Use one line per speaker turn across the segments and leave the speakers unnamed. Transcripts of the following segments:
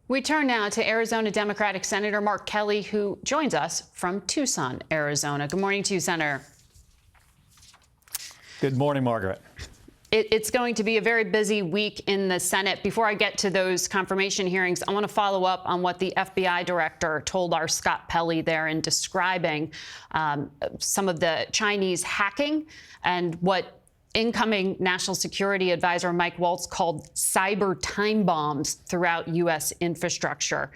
We turn now to Arizona Democratic Senator Mark Kelly, who joins us from Tucson, Arizona. Good morning to you, Senator.
Good morning, Margaret.
It's going to be a very busy week in the Senate. Before I get to those confirmation hearings, I want to follow up on what the FBI director told our Scott Pelley there in describing some of the Chinese hacking and what incoming National Security Advisor Mike Waltz called cyber time bombs throughout U.S. infrastructure.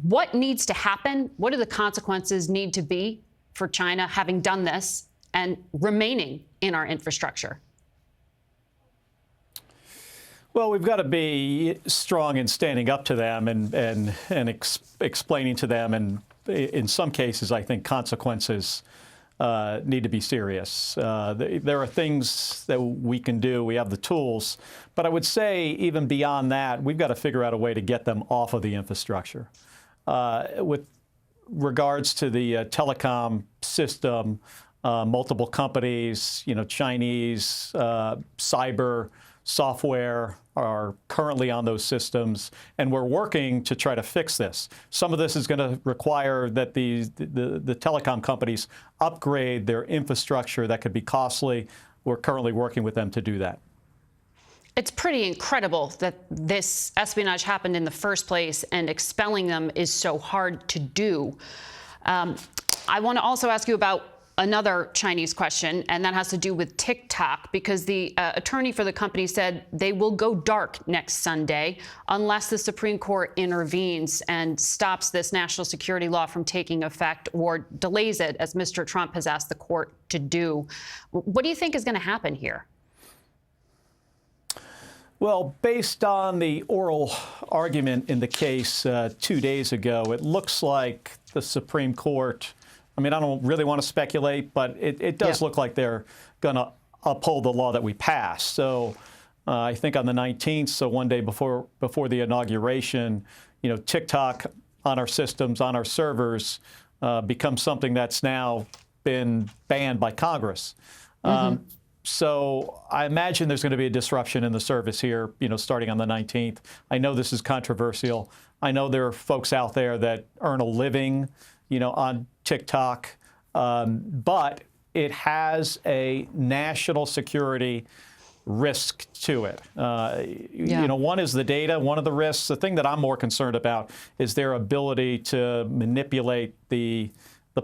What needs to happen? What do the consequences need to be for China having done this and remaining in our infrastructure?
Well, we've got to be strong in standing up to them and explaining to them, and in some cases, I think consequences need to be serious. There are things that we can do. We have the tools. But I would say even beyond that, we've got to figure out a way to get them off of the infrastructure. With regards to the telecom system, multiple companies, Chinese cyber software are currently on those systems, and we're working to try to fix this. Some of this is going to require that the telecom companies upgrade their infrastructure. That could be costly. We're currently working with them to do that.
It's pretty incredible that this espionage happened in the first place, and expelling them is so hard to do. I want to also ask you about another Chinese question, and that has to do with TikTok, because the attorney for the company said they will go dark next Sunday unless the Supreme Court intervenes and stops this national security law from taking effect or delays it, as Mr. Trump has asked the court to do. What do you think is going to happen here?
Well, based on the oral argument in the case 2 days ago, it looks like the Supreme Court, I mean, I don't really want to speculate, but it does look like they're going to uphold the law that we passed. So I think on the 19th, so one day before the inauguration, TikTok on our systems, on our servers, becomes something that's now been banned by Congress. So I imagine there's going to be a disruption in the service here, starting on the 19th. I know this is controversial. I know there are folks out there that earn a living, on TikTok, but it has a national security risk to it. One is the data, one of the risks. The thing that I'm more concerned about is their ability to manipulate the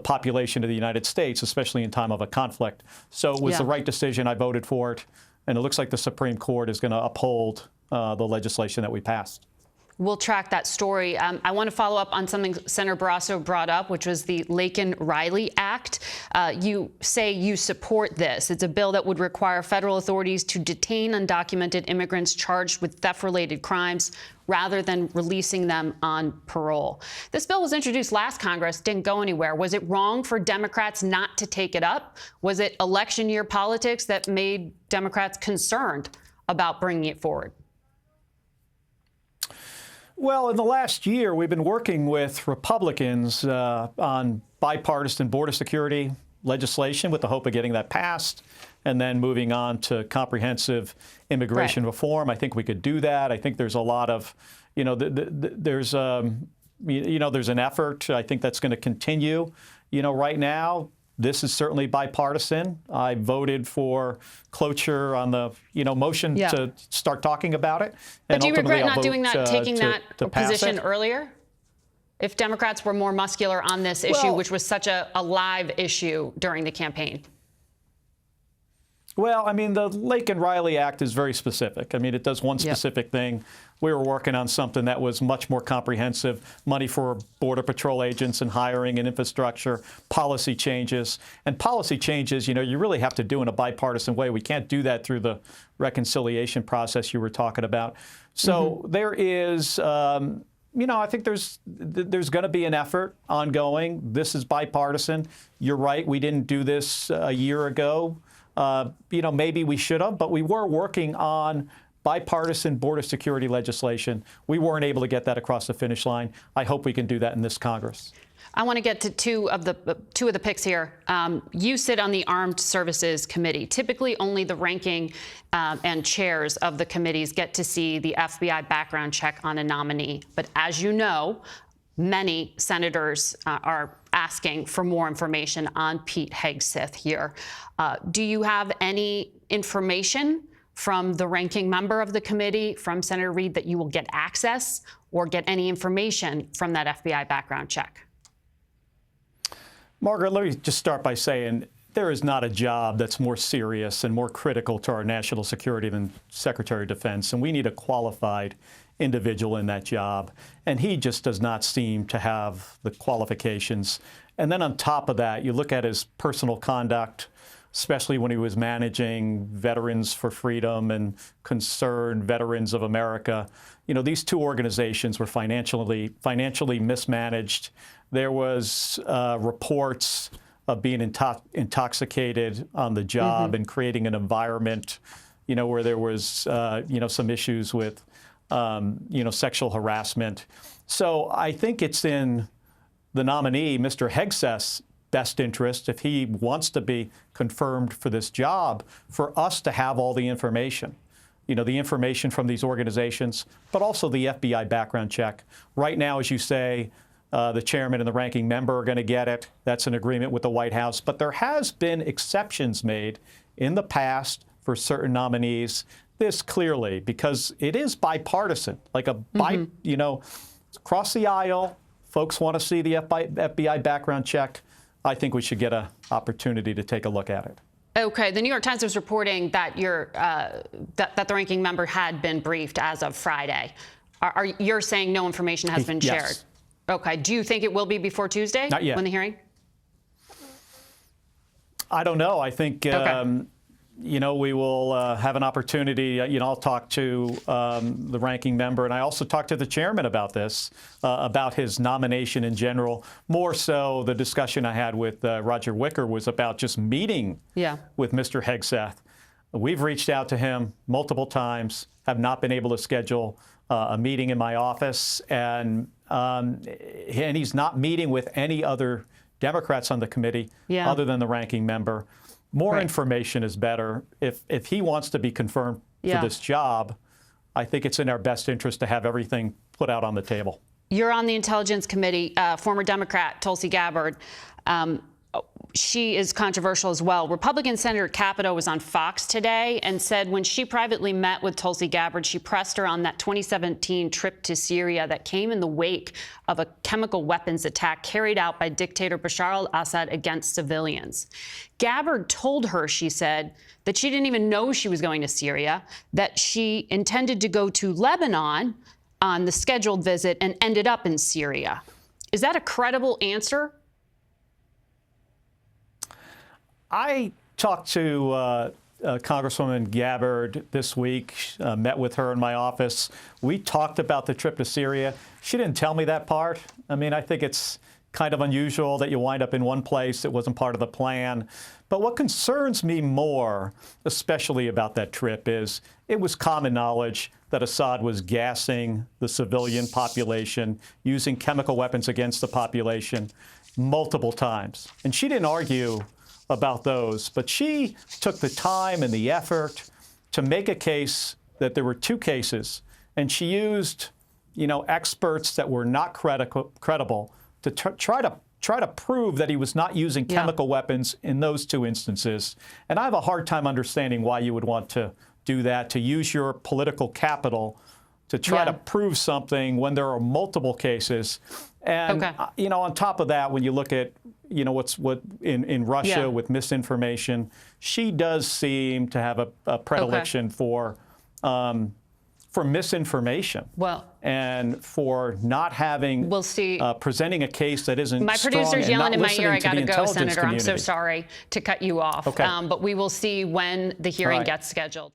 population of the United States, especially in time of a conflict. So it was the right decision. I voted for it, and it looks like the Supreme Court is going to uphold the legislation that we passed.
We'll track that story. I want to follow up on something Senator Barrasso brought up, which was the Laken-Riley Act. You say you support this. It's a bill that would require federal authorities to detain undocumented immigrants charged with theft-related crimes rather than releasing them on parole. This bill was introduced last Congress, didn't go anywhere. Was it wrong for Democrats not to take it up? Was it election year politics that made Democrats concerned about bringing it forward?
Well, in the last year, we've been working with Republicans on bipartisan border security legislation with the hope of getting that passed and then moving on to comprehensive immigration reform. I think we could do that. I think there's a lot of, there's an effort. I think that's going to continue. Right now, this is certainly bipartisan. I voted for cloture on the, motion to start talking about it.
But do you regret not doing that, taking that position earlier? If Democrats were more muscular on this issue, which was such a live issue during the campaign?
Well, I mean, the Laken-Riley Act is very specific. I mean, it does one specific thing. We were working on something that was much more comprehensive, money for Border Patrol agents and hiring and infrastructure, policy changes. And policy changes, you really have to do in a bipartisan way. We can't do that through the reconciliation process you were talking about. So there is, I think there's going to be an effort ongoing. This is bipartisan. You're right. We didn't do this a year ago. Maybe we should have, but we were working on bipartisan border security legislation. We weren't able to get that across the finish line. I hope we can do that in this Congress.
I want to get to two of the picks here. You sit on the Armed Services Committee. Typically, only the ranking and chairs of the committees get to see the FBI background check on a nominee. But as you know, many senators are asking for more information on Pete Hegseth here. Do you have any information from the ranking member of the committee, from Senator Reid, that you will get access or get any information from that FBI background check?
Margaret, let me just start by saying there is not a job that's more serious and more critical to our national security than Secretary of Defense, and we need a qualified individual in that job. And he just does not seem to have the qualifications. And then on top of that, you look at his personal conduct, especially when he was managing Veterans for Freedom and Concerned Veterans of America. You know, these two organizations were financially mismanaged. There was reports of being intoxicated on the job and creating an environment, you know, where there was, you know, some issues with, you know, sexual harassment. So I think it's in the nominee, Mr. Hegseth's best interest, if he wants to be confirmed for this job, for us to have all the information. You know, the information from these organizations, but also the FBI background check. Right now, as you say, the chairman and the ranking member are going to get it. That's an agreement with the White House. But there has been exceptions made in the past for certain nominees. This clearly, because it is bipartisan, like you know, across the aisle, folks want to see the FBI background check. I think we should get an opportunity to take a look at it.
Okay, the New York Times was reporting that that the ranking member had been briefed as of Friday. You're saying no information has been shared?
Yes.
Okay. Do you think it will be before Tuesday?
Not yet.
When the hearing?
I don't know. I think, you know, we will have an opportunity. You know, I'll talk to the ranking member, and I also talked to the chairman about this, about his nomination in general. More so, the discussion I had with Roger Wicker was about just meeting with Mr. Hegseth. We've reached out to him multiple times, have not been able to schedule a meeting in my office, and he's not meeting with any other Democrats on the committee other than the ranking member. More information is better. If he wants to be confirmed for this job, I think it's in our best interest to have everything put out on the table.
You're on the Intelligence Committee, former Democrat Tulsi Gabbard. She is controversial as well. Republican Senator Capito was on Fox today and said when she privately met with Tulsi Gabbard, she pressed her on that 2017 trip to Syria that came in the wake of a chemical weapons attack carried out by dictator Bashar al-Assad against civilians. Gabbard told her, she said, that she didn't even know she was going to Syria, that she intended to go to Lebanon on the scheduled visit and ended up in Syria. Is that a credible answer?
I talked to Congresswoman Gabbard this week, met with her in my office. We talked about the trip to Syria. She didn't tell me that part. I mean, I think it's kind of unusual that you wind up in one place that wasn't part of the plan. But what concerns me more, especially about that trip, is it was common knowledge that Assad was gassing the civilian population, using chemical weapons against the population multiple times. And she didn't argue about those, but she took the time and the effort to make a case that there were two cases, and she used, you know, experts that were not credible to try to prove that he was not using chemical weapons in those two instances. And I have a hard time understanding why you would want to do that, to use your political capital to try to prove something when there are multiple cases. And, you know, on top of that, when you look at, you know, what in Russia with misinformation, she does seem to have a predilection for misinformation. And for not having, presenting a case that isn't
My
strong
producer's yelling in my ear, I gotta go, Senator.
Community.
I'm so sorry to cut you off. But we will see when the hearing gets scheduled.